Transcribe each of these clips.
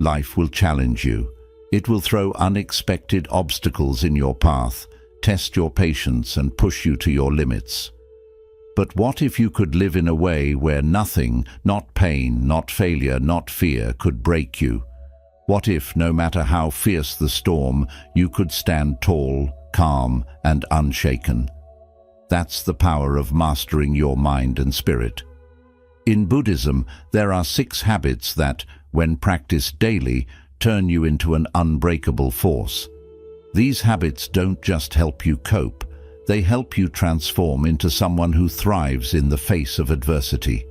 Life will challenge you. It will throw unexpected obstacles in your path, test your patience and push you to your limits. But what if you could live in a way where nothing, not pain, not failure, not fear, could break you? What if, no matter how fierce the storm, you could stand tall, calm, and unshaken? That's the power of mastering your mind and spirit. In Buddhism, there are 6 habits that, when practiced daily, turn you into an unbreakable force. These habits don't just help you cope, they help you transform into someone who thrives in the face of adversity.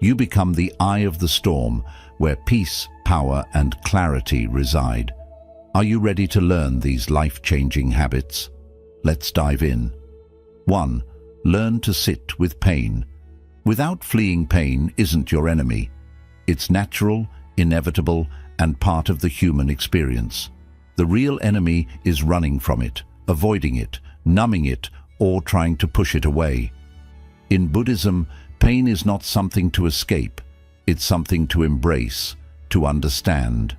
You become the eye of the storm, where peace, power, and clarity reside. Are you ready to learn these life-changing habits? Let's dive in. 1. Learn to sit with pain. Without fleeing pain isn't your enemy. It's natural, inevitable, and part of the human experience. The real enemy is running from it, avoiding it, numbing it, or trying to push it away. In Buddhism, pain is not something to escape. It's something to embrace, to understand.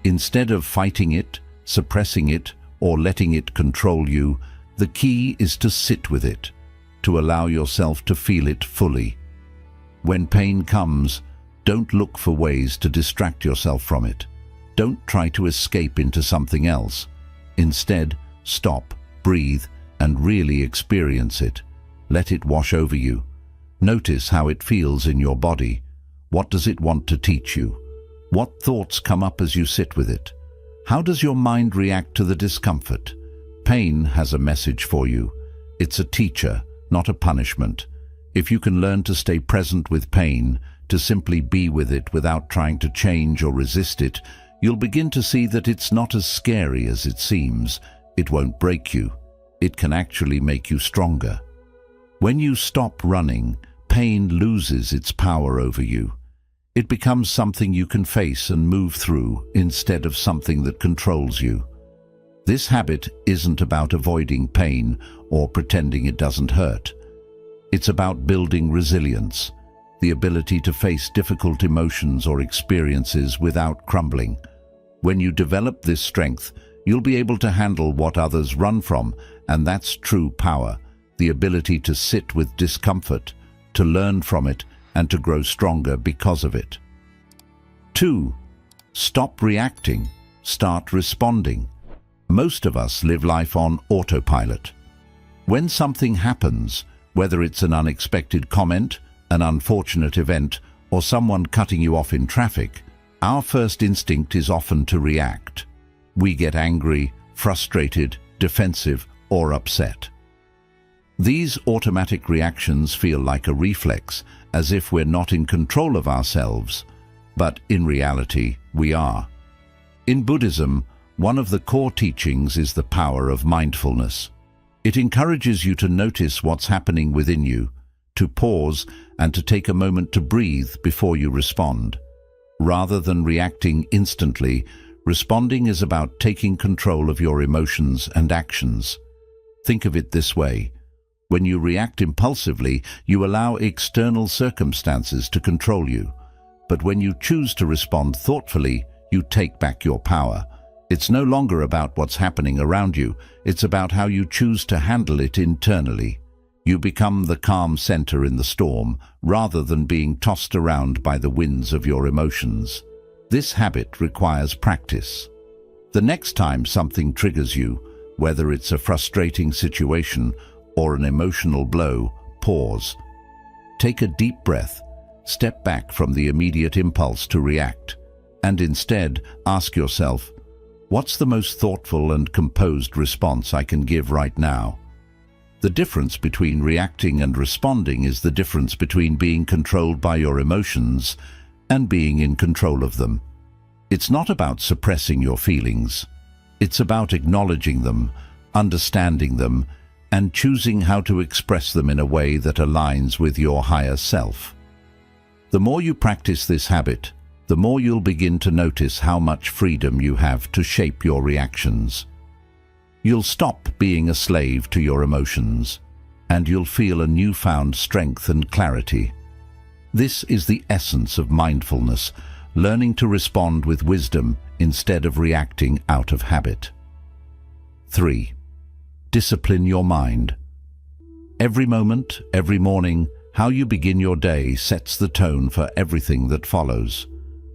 Instead of fighting it, suppressing it, or letting it control you, the key is to sit with it, to allow yourself to feel it fully. When pain comes, don't look for ways to distract yourself from it. Don't try to escape into something else. Instead, stop, breathe, and really experience it. Let it wash over you. Notice how it feels in your body. What does it want to teach you? What thoughts come up as you sit with it? How does your mind react to the discomfort? Pain has a message for you. It's a teacher, not a punishment. If you can learn to stay present with pain, to simply be with it without trying to change or resist it, you'll begin to see that it's not as scary as it seems. It won't break you. It can actually make you stronger. When you stop running, pain loses its power over you. It becomes something you can face and move through instead of something that controls you. This habit isn't about avoiding pain or pretending it doesn't hurt. It's about building resilience, the ability to face difficult emotions or experiences without crumbling. When you develop this strength, you'll be able to handle what others run from, and that's true power, the ability to sit with discomfort, to learn from it, and to grow stronger because of it. 2. Stop reacting, start responding. Most of us live life on autopilot. When something happens, whether it's an unexpected comment, an unfortunate event, or someone cutting you off in traffic, our first instinct is often to react. We get angry, frustrated, defensive, or upset. These automatic reactions feel like a reflex, as if we're not in control of ourselves, but in reality, we are. In Buddhism, one of the core teachings is the power of mindfulness. It encourages you to notice what's happening within you, to pause and to take a moment to breathe before you respond. Rather than reacting instantly, responding is about taking control of your emotions and actions. Think of it this way. When you react impulsively, you allow external circumstances to control you. But when you choose to respond thoughtfully, you take back your power. It's no longer about what's happening around you, it's about how you choose to handle it internally. You become the calm center in the storm, rather than being tossed around by the winds of your emotions. This habit requires practice. The next time something triggers you, whether it's a frustrating situation or an emotional blow, pause. Take a deep breath, step back from the immediate impulse to react, and instead ask yourself, what's the most thoughtful and composed response I can give right now? The difference between reacting and responding is the difference between being controlled by your emotions and being in control of them. It's not about suppressing your feelings. It's about acknowledging them, understanding them, and choosing how to express them in a way that aligns with your higher self. The more you practice this habit, the more you'll begin to notice how much freedom you have to shape your reactions. You'll stop being a slave to your emotions, and you'll feel a newfound strength and clarity. This is the essence of mindfulness, learning to respond with wisdom instead of reacting out of habit. 3. Discipline your mind. Every moment, every morning, how you begin your day sets the tone for everything that follows.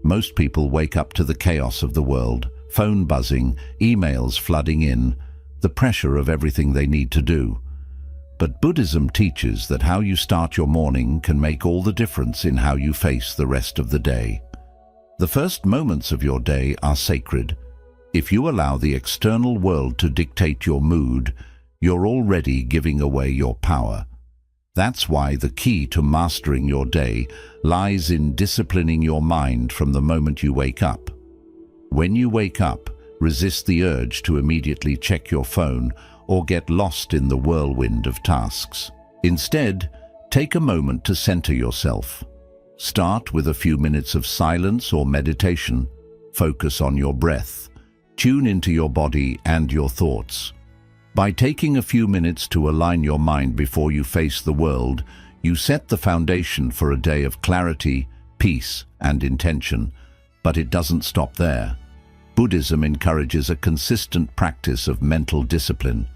Most people wake up to the chaos of the world, phone buzzing, emails flooding in, the pressure of everything they need to do. But Buddhism teaches that how you start your morning can make all the difference in how you face the rest of the day. The first moments of your day are sacred. If you allow the external world to dictate your mood, you're already giving away your power. That's why the key to mastering your day lies in disciplining your mind from the moment you wake up. When you wake up, resist the urge to immediately check your phone or get lost in the whirlwind of tasks. Instead, take a moment to center yourself. Start with a few minutes of silence or meditation. Focus on your breath. Tune into your body and your thoughts. By taking a few minutes to align your mind before you face the world, you set the foundation for a day of clarity, peace, and intention. But it doesn't stop there. Buddhism encourages a consistent practice of mental discipline.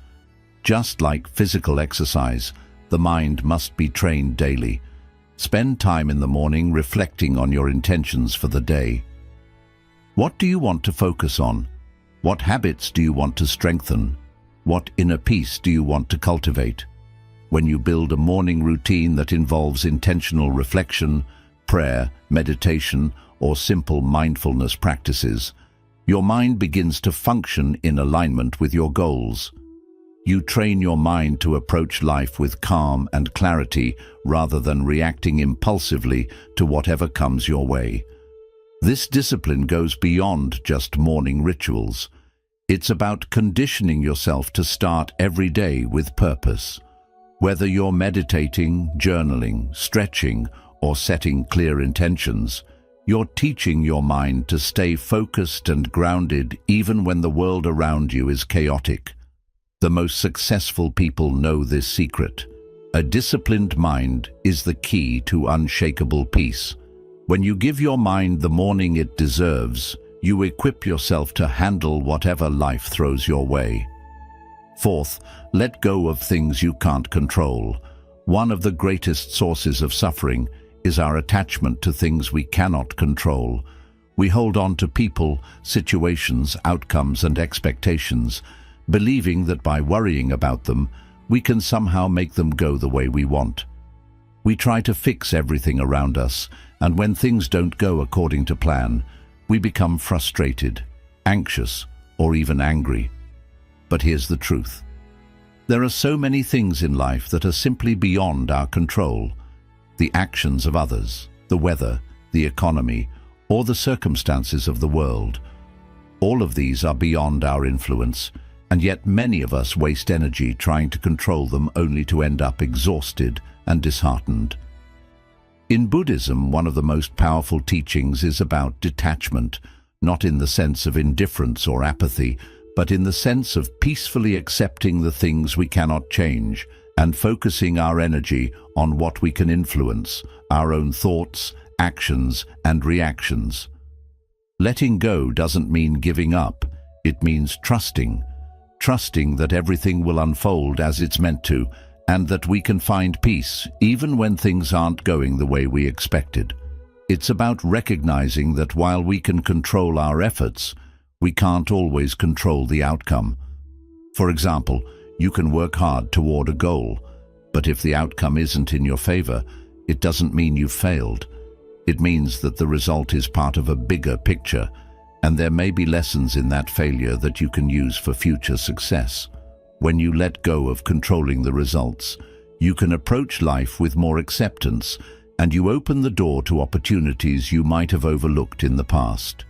Just like physical exercise, the mind must be trained daily. Spend time in the morning reflecting on your intentions for the day. What do you want to focus on? What habits do you want to strengthen? What inner peace do you want to cultivate? When you build a morning routine that involves intentional reflection, prayer, meditation, or simple mindfulness practices, your mind begins to function in alignment with your goals. You train your mind to approach life with calm and clarity rather than reacting impulsively to whatever comes your way. This discipline goes beyond just morning rituals. It's about conditioning yourself to start every day with purpose. Whether you're meditating, journaling, stretching, or setting clear intentions, you're teaching your mind to stay focused and grounded even when the world around you is chaotic. The most successful people know this secret. A disciplined mind is the key to unshakable peace. When you give your mind the morning it deserves, you equip yourself to handle whatever life throws your way. 4th, let go of things you can't control. One of the greatest sources of suffering is our attachment to things we cannot control. We hold on to people, situations, outcomes, and expectations, believing that by worrying about them, we can somehow make them go the way we want. We try to fix everything around us, and when things don't go according to plan, we become frustrated, anxious, or even angry. But here's the truth. There are so many things in life that are simply beyond our control. The actions of others, the weather, the economy, or the circumstances of the world. All of these are beyond our influence, and yet many of us waste energy trying to control them only to end up exhausted and disheartened. In Buddhism, one of the most powerful teachings is about detachment, not in the sense of indifference or apathy, but in the sense of peacefully accepting the things we cannot change and focusing our energy on what we can influence, our own thoughts, actions, and reactions. Letting go doesn't mean giving up, it means trusting that everything will unfold as it's meant to, and that we can find peace even when things aren't going the way we expected. It's about recognizing that while we can control our efforts, we can't always control the outcome. For example, you can work hard toward a goal, but if the outcome isn't in your favor, it doesn't mean you've failed. It means that the result is part of a bigger picture, and there may be lessons in that failure that you can use for future success. When you let go of controlling the results, you can approach life with more acceptance, and you open the door to opportunities you might have overlooked in the past.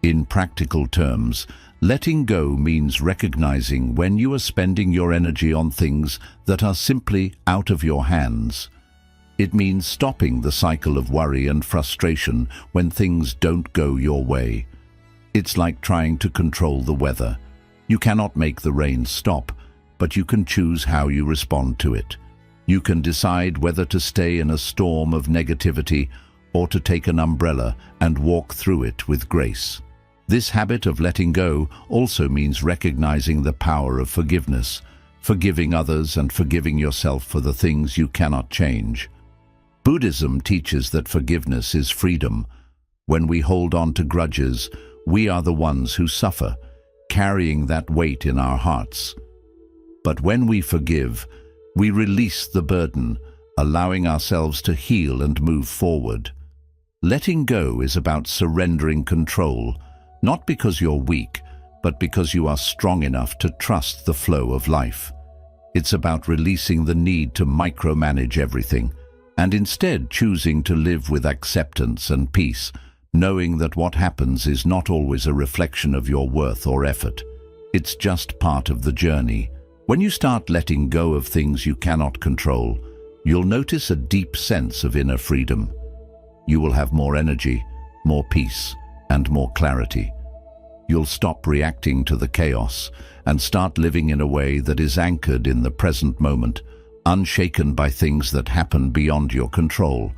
In practical terms, letting go means recognizing when you are spending your energy on things that are simply out of your hands. It means stopping the cycle of worry and frustration when things don't go your way. It's like trying to control the weather. You cannot make the rain stop, but you can choose how you respond to it. You can decide whether to stay in a storm of negativity or to take an umbrella and walk through it with grace. This habit of letting go also means recognizing the power of forgiveness, forgiving others and forgiving yourself for the things you cannot change. Buddhism teaches that forgiveness is freedom. When we hold on to grudges, we are the ones who suffer, carrying that weight in our hearts. But when we forgive, we release the burden, allowing ourselves to heal and move forward. Letting go is about surrendering control, not because you're weak, but because you are strong enough to trust the flow of life. It's about releasing the need to micromanage everything, and instead choosing to live with acceptance and peace, knowing that what happens is not always a reflection of your worth or effort. It's just part of the journey. When you start letting go of things you cannot control, you'll notice a deep sense of inner freedom. You will have more energy, more peace, and more clarity. You'll stop reacting to the chaos and start living in a way that is anchored in the present moment, unshaken by things that happen beyond your control.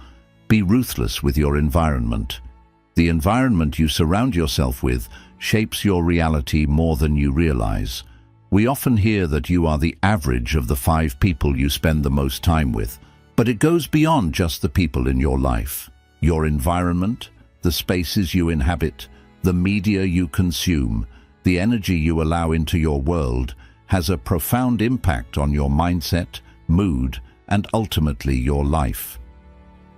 Be ruthless with your environment. The environment you surround yourself with shapes your reality more than you realize. We often hear that you are the average of the 5 people you spend the most time with, but it goes beyond just the people in your life. Your environment, the spaces you inhabit, the media you consume, the energy you allow into your world has a profound impact on your mindset, mood, and ultimately your life.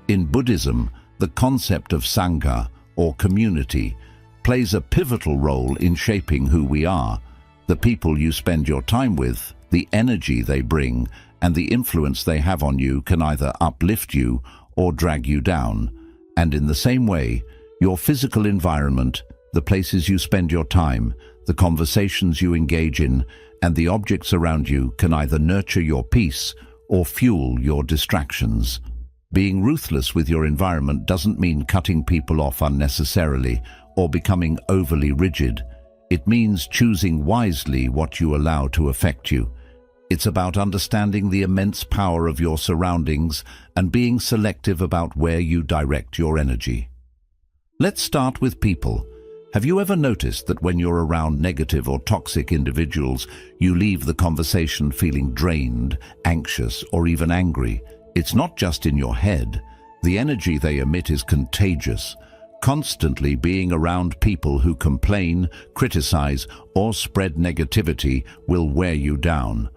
In Buddhism, the concept of Sangha, or community, plays a pivotal role in shaping who we are. The people you spend your time with, the energy they bring, and the influence they have on you can either uplift you or drag you down. And in the same way, your physical environment, the places you spend your time, the conversations you engage in, and the objects around you can either nurture your peace or fuel your distractions. Being ruthless with your environment doesn't mean cutting people off unnecessarily or becoming overly rigid. It means choosing wisely what you allow to affect you. It's about understanding the immense power of your surroundings and being selective about where you direct your energy. Let's start with people. Have you ever noticed that when you're around negative or toxic individuals, you leave the conversation feeling drained, anxious, or even angry? It's not just in your head. The energy they emit is contagious. Constantly being around people who complain, criticize, or spread negativity will wear you down.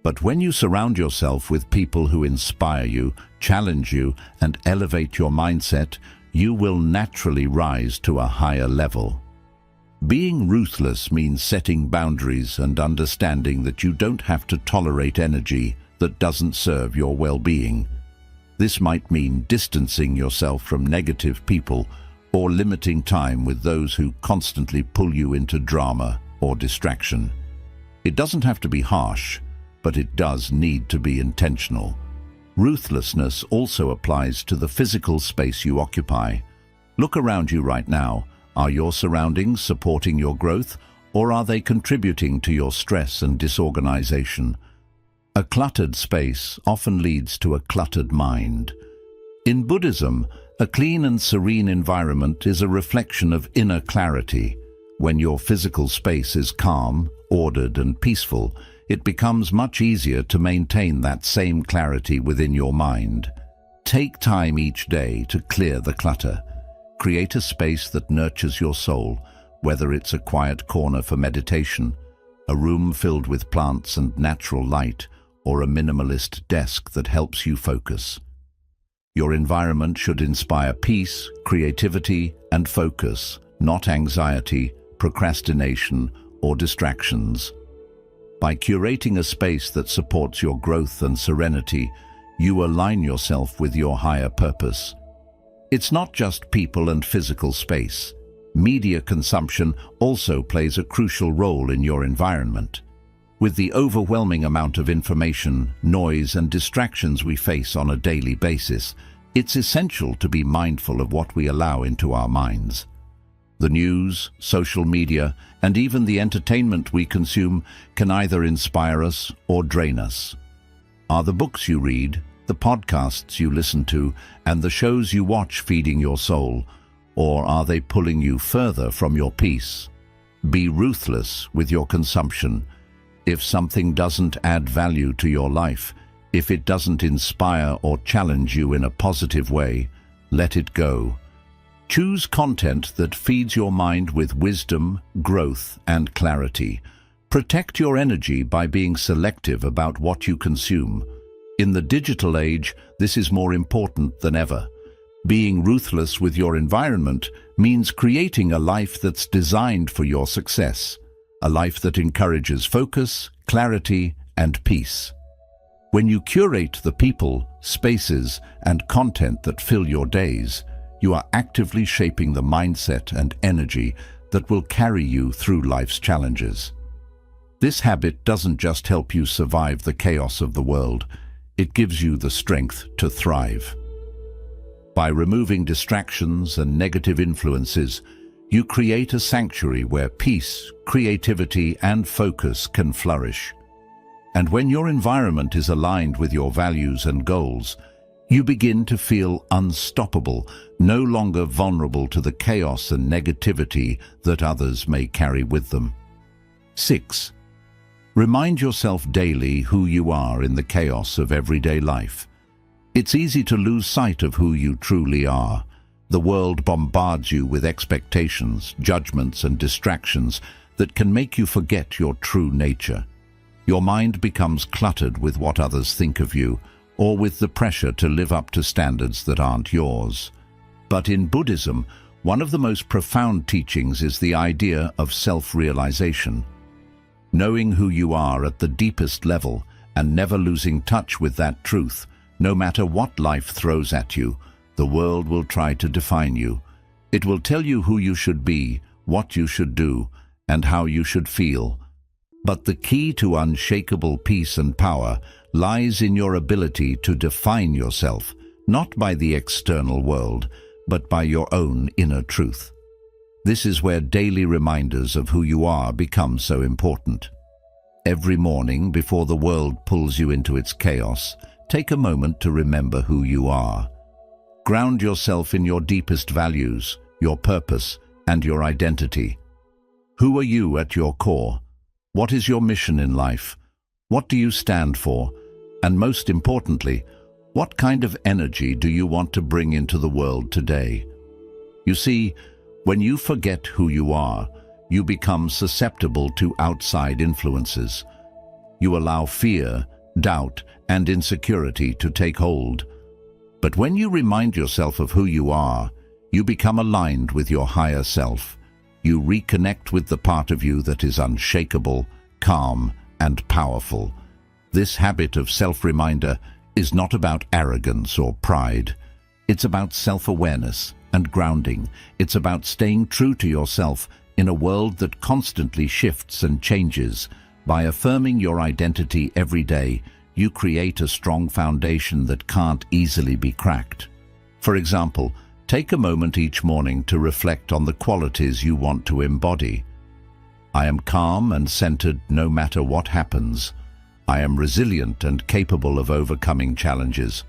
But when you surround yourself with people who inspire you, challenge you, and elevate your mindset, you will naturally rise to a higher level. Being ruthless means setting boundaries and understanding that you don't have to tolerate energy that doesn't serve your well-being. This might mean distancing yourself from negative people or limiting time with those who constantly pull you into drama or distraction. It doesn't have to be harsh, but it does need to be intentional. Ruthlessness also applies to the physical space you occupy. Look around you right now. Are your surroundings supporting your growth, or are they contributing to your stress and disorganization? A cluttered space often leads to a cluttered mind. In Buddhism, a clean and serene environment is a reflection of inner clarity. When your physical space is calm, ordered, and peaceful, it becomes much easier to maintain that same clarity within your mind. Take time each day to clear the clutter. Create a space that nurtures your soul, whether it's a quiet corner for meditation, a room filled with plants and natural light, or a minimalist desk that helps you focus. Your environment should inspire peace, creativity, and focus, not anxiety, procrastination, or distractions. By curating a space that supports your growth and serenity, you align yourself with your higher purpose. It's not just people and physical space. Media consumption also plays a crucial role in your environment. With the overwhelming amount of information, noise, and distractions we face on a daily basis, it's essential to be mindful of what we allow into our minds. The news, social media, and even the entertainment we consume can either inspire us or drain us. Are the books you read, the podcasts you listen to and the shows you watch feeding your soul, or are they pulling you further from your peace? Be ruthless with your consumption. If something doesn't add value to your life, if it doesn't inspire or challenge you in a positive way, let it go. Choose content that feeds your mind with wisdom, growth, and clarity. Protect your energy by being selective about what you consume. In the digital age, this is more important than ever. Being ruthless with your environment means creating a life that's designed for your success, a life that encourages focus, clarity, and peace. When you curate the people, spaces, and content that fill your days, you are actively shaping the mindset and energy that will carry you through life's challenges. This habit doesn't just help you survive the chaos of the world, it gives you the strength to thrive. By removing distractions and negative influences, you create a sanctuary where peace, creativity, and focus can flourish. And when your environment is aligned with your values and goals, you begin to feel unstoppable, no longer vulnerable to the chaos and negativity that others may carry with them. 6. Remind yourself daily who you are in the chaos of everyday life. It's easy to lose sight of who you truly are. The world bombards you with expectations, judgments, and distractions that can make you forget your true nature. Your mind becomes cluttered with what others think of you, or with the pressure to live up to standards that aren't yours. But in Buddhism, one of the most profound teachings is the idea of self-realization. Knowing who you are at the deepest level and never losing touch with that truth, no matter what life throws at you, the world will try to define you. It will tell you who you should be, what you should do, and how you should feel. But the key to unshakable peace and power lies in your ability to define yourself, not by the external world, but by your own inner truth. This is where daily reminders of who you are become so important. Every morning, before the world pulls you into its chaos, take a moment to remember who you are. Ground yourself in your deepest values, your purpose, and your identity. Who are you at your core? What is your mission in life? What do you stand for? And most importantly, what kind of energy do you want to bring into the world today? You see, when you forget who you are, you become susceptible to outside influences. You allow fear, doubt, and insecurity to take hold. But when you remind yourself of who you are, you become aligned with your higher self. You reconnect with the part of you that is unshakable, calm, and powerful. This habit of self-reminder is not about arrogance or pride. It's about self-awareness and grounding. It's about staying true to yourself in a world that constantly shifts and changes. By affirming your identity every day, you create a strong foundation that can't easily be cracked. For example, take a moment each morning to reflect on the qualities you want to embody. I am calm and centered no matter what happens. I am resilient and capable of overcoming challenges.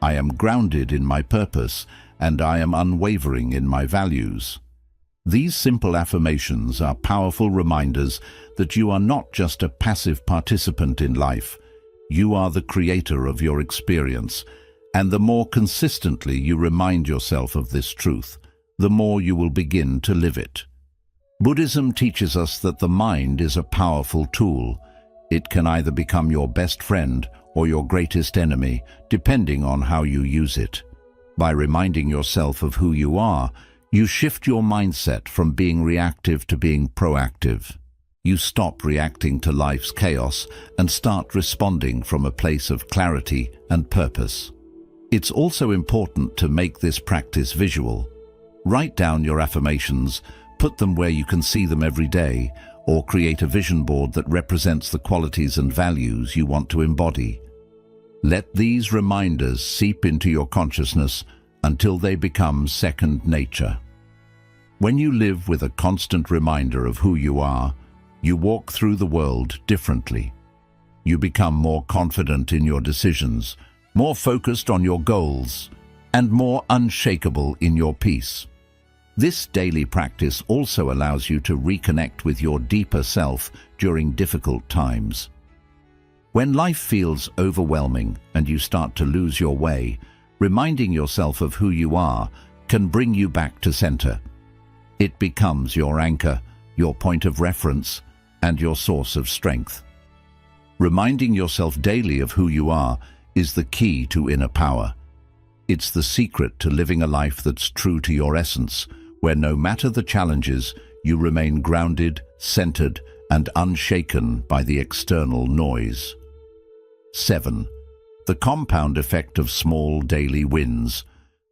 I am grounded in my purpose, and I am unwavering in my values. These simple affirmations are powerful reminders that you are not just a passive participant in life. You are the creator of your experience, and the more consistently you remind yourself of this truth, the more you will begin to live it. Buddhism teaches us that the mind is a powerful tool. It can either become your best friend or your greatest enemy, depending on how you use it. By reminding yourself of who you are, you shift your mindset from being reactive to being proactive. You stop reacting to life's chaos and start responding from a place of clarity and purpose. It's also important to make this practice visual. Write down your affirmations, put them where you can see them every day, or create a vision board that represents the qualities and values you want to embody. Let these reminders seep into your consciousness until they become second nature. When you live with a constant reminder of who you are, you walk through the world differently. You become more confident in your decisions, more focused on your goals, and more unshakable in your peace. This daily practice also allows you to reconnect with your deeper self during difficult times. When life feels overwhelming and you start to lose your way, reminding yourself of who you are can bring you back to center. It becomes your anchor, your point of reference, and your source of strength. Reminding yourself daily of who you are is the key to inner power. It's the secret to living a life that's true to your essence, where no matter the challenges, you remain grounded, centered, and unshaken by the external noise. 7. The compound effect of small daily wins.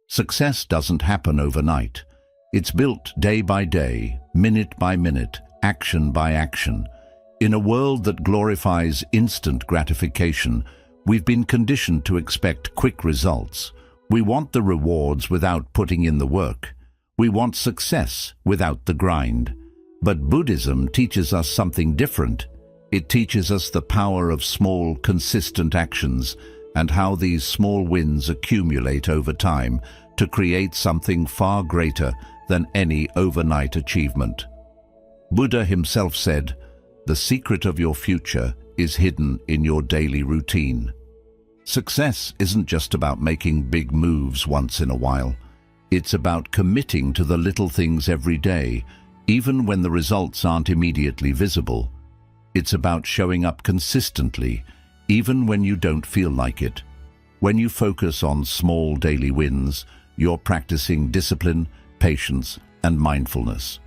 Success doesn't happen overnight. It's built day by day, minute by minute, action by action. In a world that glorifies instant gratification, we've been conditioned to expect quick results. We want the rewards without putting in the work. We want success without the grind. But Buddhism teaches us something different. It teaches us the power of small, consistent actions and how these small wins accumulate over time to create something far greater than any overnight achievement. Buddha himself said, "The secret of your future is hidden in your daily routine." Success isn't just about making big moves once in a while. It's about committing to the little things every day, even when the results aren't immediately visible. It's about showing up consistently, even when you don't feel like it. When you focus on small daily wins, you're practicing discipline, patience, and mindfulness.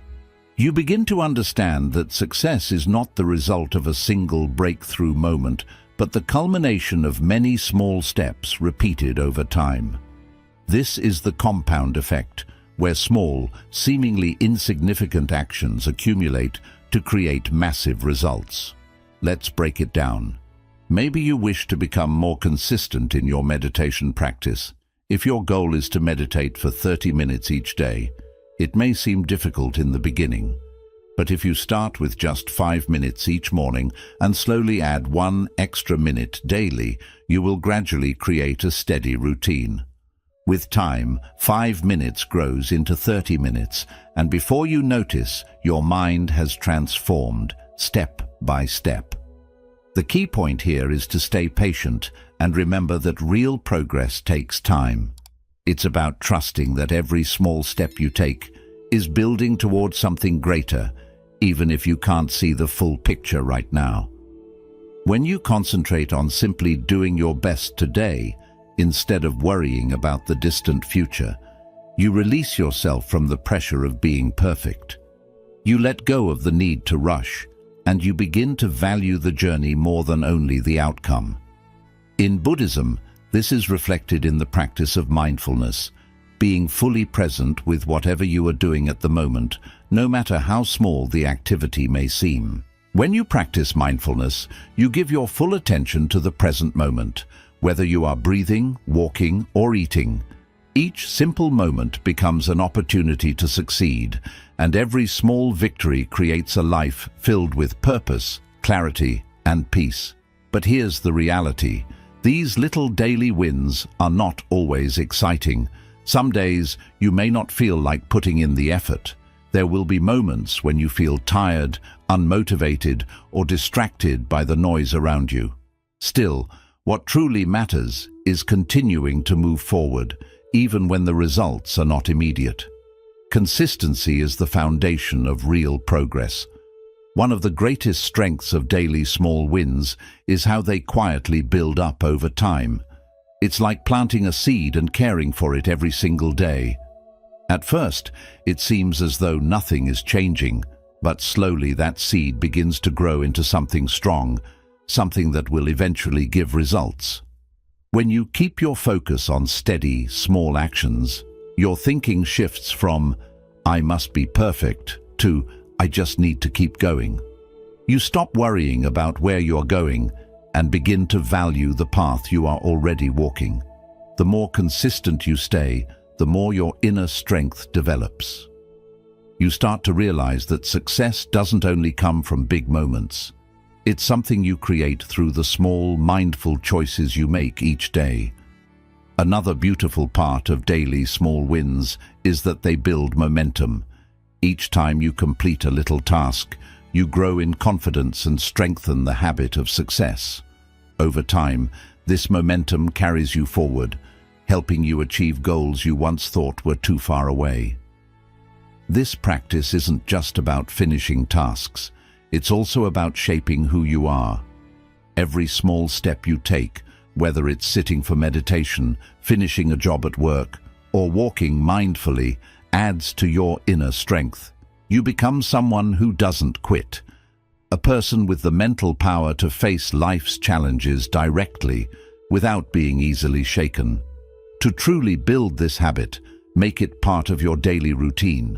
You begin to understand that success is not the result of a single breakthrough moment, but the culmination of many small steps repeated over time. This is the compound effect, where small, seemingly insignificant actions accumulate to create massive results. Let's break it down. Maybe you wish to become more consistent in your meditation practice. If your goal is to meditate for 30 minutes each day, it may seem difficult in the beginning. But if you start with just 5 minutes each morning and slowly add 1 extra minute daily, you will gradually create a steady routine. With time, 5 minutes grows into 30 minutes, and before you notice, your mind has transformed step by step. The key point here is to stay patient and remember that real progress takes time. It's about trusting that every small step you take is building towards something greater, even if you can't see the full picture right now. When you concentrate on simply doing your best today, instead of worrying about the distant future, you release yourself from the pressure of being perfect. You let go of the need to rush, and you begin to value the journey more than only the outcome. In Buddhism, this is reflected in the practice of mindfulness, being fully present with whatever you are doing at the moment, no matter how small the activity may seem. When you practice mindfulness, you give your full attention to the present moment, whether you are breathing, walking, or eating. Each simple moment becomes an opportunity to succeed, and every small victory creates a life filled with purpose, clarity, and peace. But here's the reality. These little daily wins are not always exciting. Some days you may not feel like putting in the effort. There will be moments when you feel tired, unmotivated, or distracted by the noise around you. Still, what truly matters is continuing to move forward, even when the results are not immediate. Consistency is the foundation of real progress. One of the greatest strengths of daily small wins is how they quietly build up over time. It's like planting a seed and caring for it every single day. At first, it seems as though nothing is changing, but slowly that seed begins to grow into something strong, something that will eventually give results. When you keep your focus on steady, small actions, your thinking shifts from, "I must be perfect," to, "I just need to keep going." You stop worrying about where you're going and begin to value the path you are already walking. The more consistent you stay, the more your inner strength develops. You start to realize that success doesn't only come from big moments. It's something you create through the small, mindful choices you make each day. Another beautiful part of daily small wins is that they build momentum. Each time you complete a little task, you grow in confidence and strengthen the habit of success. Over time, this momentum carries you forward, helping you achieve goals you once thought were too far away. This practice isn't just about finishing tasks, it's also about shaping who you are. Every small step you take, whether it's sitting for meditation, finishing a job at work, or walking mindfully, adds to your inner strength. You become someone who doesn't quit, a person with the mental power to face life's challenges directly without being easily shaken. To truly build this habit, make it part of your daily routine.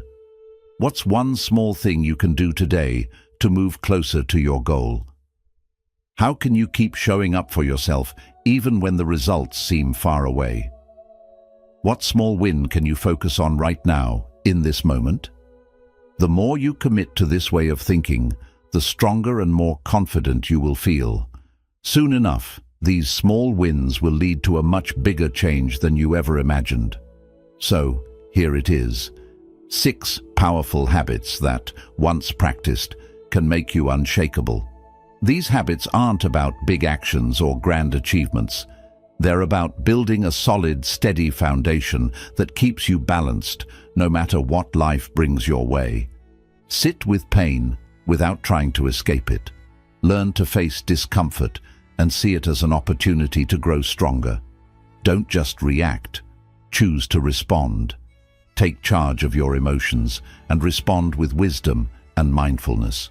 What's one small thing you can do today to move closer to your goal? How can you keep showing up for yourself even when the results seem far away? What small win can you focus on right now, in this moment? The more you commit to this way of thinking, the stronger and more confident you will feel. Soon enough, these small wins will lead to a much bigger change than you ever imagined. So, here it is. 6 powerful habits that, once practiced, can make you unshakable. These habits aren't about big actions or grand achievements. They're about building a solid, steady foundation that keeps you balanced no matter what life brings your way. Sit with pain without trying to escape it. Learn to face discomfort and see it as an opportunity to grow stronger. Don't just react. Choose to respond. Take charge of your emotions and respond with wisdom and mindfulness.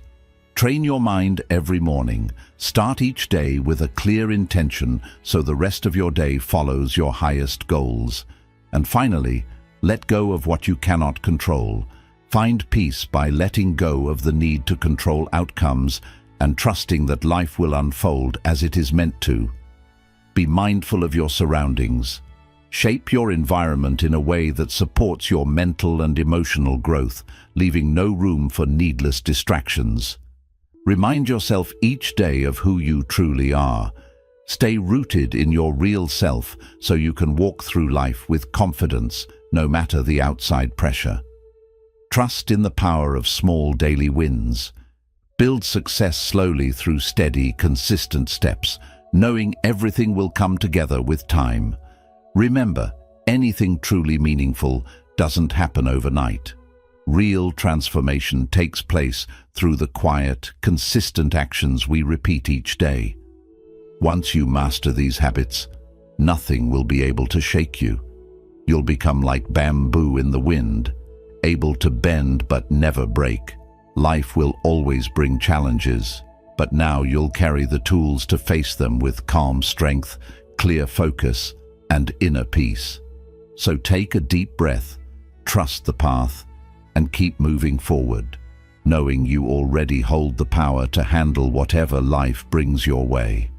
Train your mind every morning. Start each day with a clear intention so the rest of your day follows your highest goals. And finally, let go of what you cannot control. Find peace by letting go of the need to control outcomes and trusting that life will unfold as it is meant to. Be mindful of your surroundings. Shape your environment in a way that supports your mental and emotional growth, leaving no room for needless distractions. Remind yourself each day of who you truly are. Stay rooted in your real self so you can walk through life with confidence, no matter the outside pressure. Trust in the power of small daily wins. Build success slowly through steady, consistent steps, knowing everything will come together with time. Remember, anything truly meaningful doesn't happen overnight. Real transformation takes place through the quiet, consistent actions we repeat each day. Once you master these habits, nothing will be able to shake you. You'll become like bamboo in the wind, able to bend but never break. Life will always bring challenges, but now you'll carry the tools to face them with calm strength, clear focus, and inner peace. So take a deep breath, trust the path, and keep moving forward, knowing you already hold the power to handle whatever life brings your way.